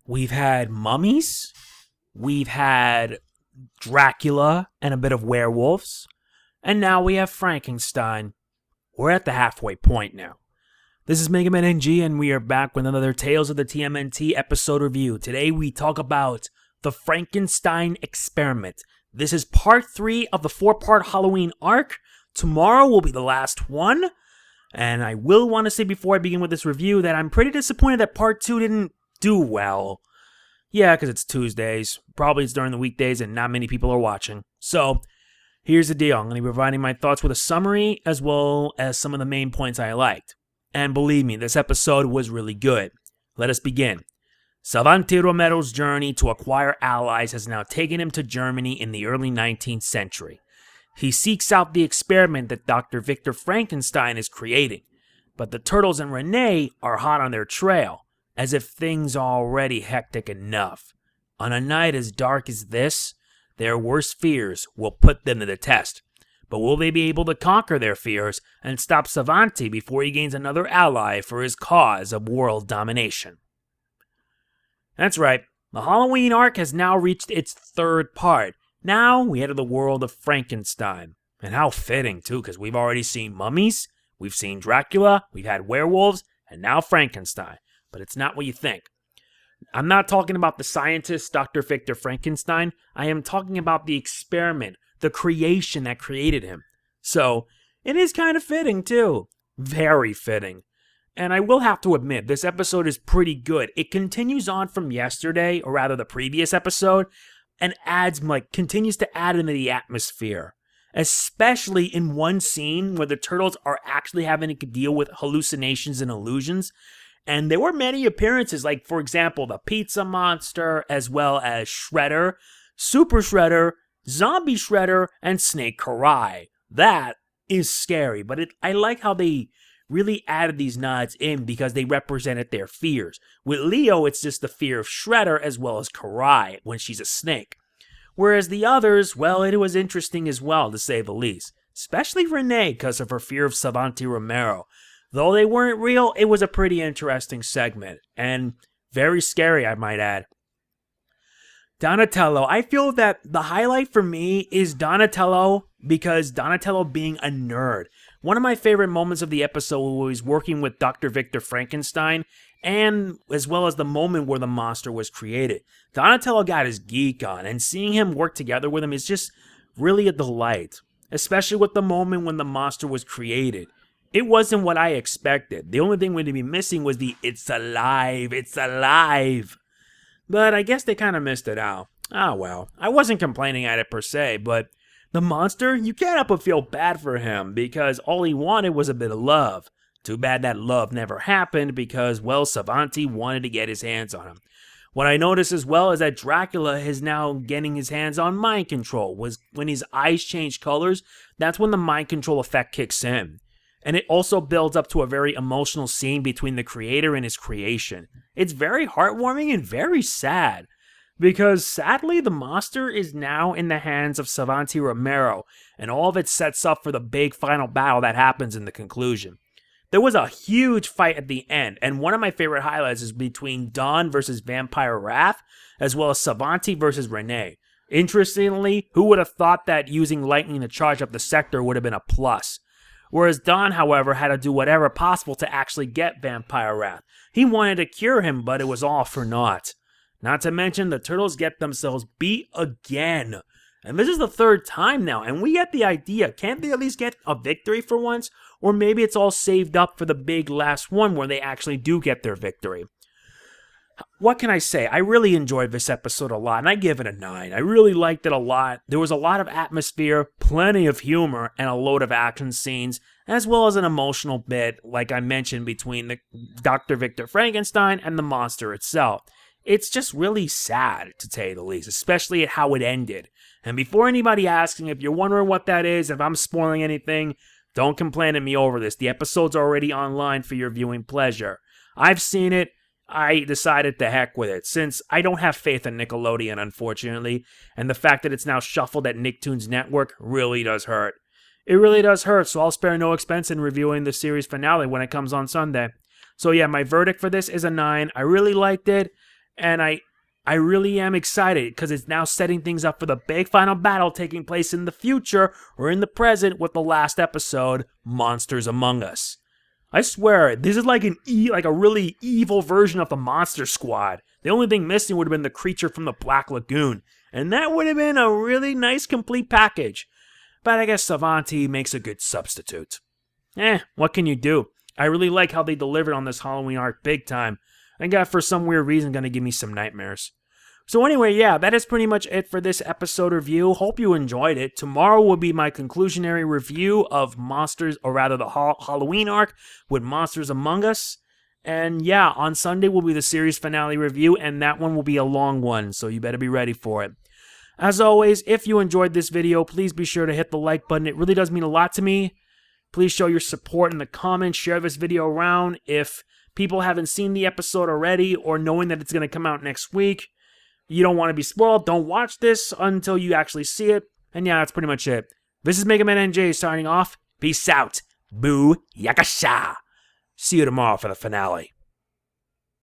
We've had mummies, we've had Dracula and a bit of werewolves, and now we have Frankenstein. We're at the halfway point now. This is Mega Man NG, and we are back with another Tales of the TMNT episode review. Today we talk about the Frankenstein experiment. This is part 3 of the 4-part Halloween arc. Tomorrow will be the last one. And I will want to say before I begin with this review that I'm pretty disappointed that part 2 didn't do well. Yeah, because it's Tuesdays. Probably it's during the weekdays and not many people are watching. So, here's the deal. I'm going to be providing my thoughts with a summary as well as some of the main points I liked. And believe me, this episode was really good. Let us begin. Savanti Romero's journey to acquire allies has now taken him to Germany in the early 19th century. He seeks out the experiment that Dr. Victor Frankenstein is creating, but the Turtles and Renee are hot on their trail, as if things are already hectic enough. On a night as dark as this, their worst fears will put them to the test, but will they be able to conquer their fears and stop Savanti before he gains another ally for his cause of world domination? That's right, the Halloween arc has now reached its 3rd part. Now we head to the world of Frankenstein. And how fitting, too, because we've already seen mummies, we've seen Dracula, we've had werewolves, and now Frankenstein. But it's not what you think. I'm not talking about the scientist, Dr. Victor Frankenstein. I am talking about the experiment, the creation that created him. So, it is kind of fitting, too. Very fitting. And I will have to admit, this episode is pretty good. It continues on from yesterday, or rather the previous episode, and continues to add into the atmosphere. Especially in one scene where the Turtles are actually having to deal with hallucinations and illusions. And there were many appearances, like, for example, the Pizza Monster, as well as Shredder, Super Shredder, Zombie Shredder, and Snake Karai. That is scary, but I like how they really added these nods in because they represented their fears. With Leo, it's just the fear of Shredder as well as Karai when she's a snake. Whereas the others, well, it was interesting as well, to say the least. Especially Renee because of her fear of Savanti Romero. Though they weren't real, it was a pretty interesting segment. And very scary, I might add. Donatello. I feel that the highlight for me is Donatello because Donatello being a nerd. One of my favorite moments of the episode was working with Dr. Victor Frankenstein, and as well as the moment where the monster was created. Donatello got his geek on, and seeing him work together with him is just really a delight, especially with the moment when the monster was created. It wasn't what I expected. The only thing we'd be missing was the "it's alive, it's alive." But I guess they kind of missed it out. Ah well, I wasn't complaining at it per se, but the monster, you can't help but feel bad for him because all he wanted was a bit of love. Too bad that love never happened because, well, Savanti wanted to get his hands on him. What I noticed as well is that Dracula is now getting his hands on mind control. When his eyes change colors, that's when the mind control effect kicks in. And it also builds up to a very emotional scene between the creator and his creation. It's very heartwarming and very sad. Because sadly, the monster is now in the hands of Savanti Romero, and all of it sets up for the big final battle that happens in the conclusion. There was a huge fight at the end, and one of my favorite highlights is between Dawn versus Vampire Wrath, as well as Savanti versus Renee. Interestingly, who would have thought that using lightning to charge up the sector would have been a plus? Whereas Dawn, however, had to do whatever possible to actually get Vampire Wrath. He wanted to cure him, but it was all for naught. Not to mention, the Turtles get themselves beat again. And this is the 3rd time now, and we get the idea. Can't they at least get a victory for once? Or maybe it's all saved up for the big last one where they actually do get their victory. What can I say? I really enjoyed this episode a lot, and I give it a 9. I really liked it a lot. There was a lot of atmosphere, plenty of humor, and a load of action scenes, as well as an emotional bit, like I mentioned, between the Dr. Victor Frankenstein and the monster itself. It's just really sad, to say the least, especially at how it ended. And before anybody asking, if you're wondering what that is, if I'm spoiling anything, don't complain at me over this. The episode's already online for your viewing pleasure. I've seen it. I decided to heck with it, since I don't have faith in Nickelodeon, unfortunately, and the fact that it's now shuffled at Nicktoons Network really does hurt. It really does hurt, so I'll spare no expense in reviewing the series finale when it comes on Sunday. So yeah, my verdict for this is a 9. I really liked it. And I really am excited because it's now setting things up for the big final battle taking place in the future or in the present with the last episode, Monsters Among Us. I swear, this is like a really evil version of the Monster Squad. The only thing missing would have been the creature from the Black Lagoon, and that would have been a really nice complete package. But I guess Savanti makes a good substitute. What can you do? I really like how they delivered on this Halloween arc big time. I got for some weird reason gonna give me some nightmares. So anyway, yeah, that is pretty much it for this episode review. Hope you enjoyed it. Tomorrow will be my conclusionary review of Monsters, or rather the Halloween arc with Monsters Among Us. And yeah, on Sunday will be the series finale review, and that one will be a long one, so you better be ready for it. As always, if you enjoyed this video, please be sure to hit the like button. It really does mean a lot to me. Please show your support in the comments. Share this video around if people haven't seen the episode already or knowing that it's going to come out next week. You don't want to be spoiled. Don't watch this until you actually see it. And yeah, that's pretty much it. This is Mega Man NJ signing off. Peace out. Boo Yakasha. See you tomorrow for the finale.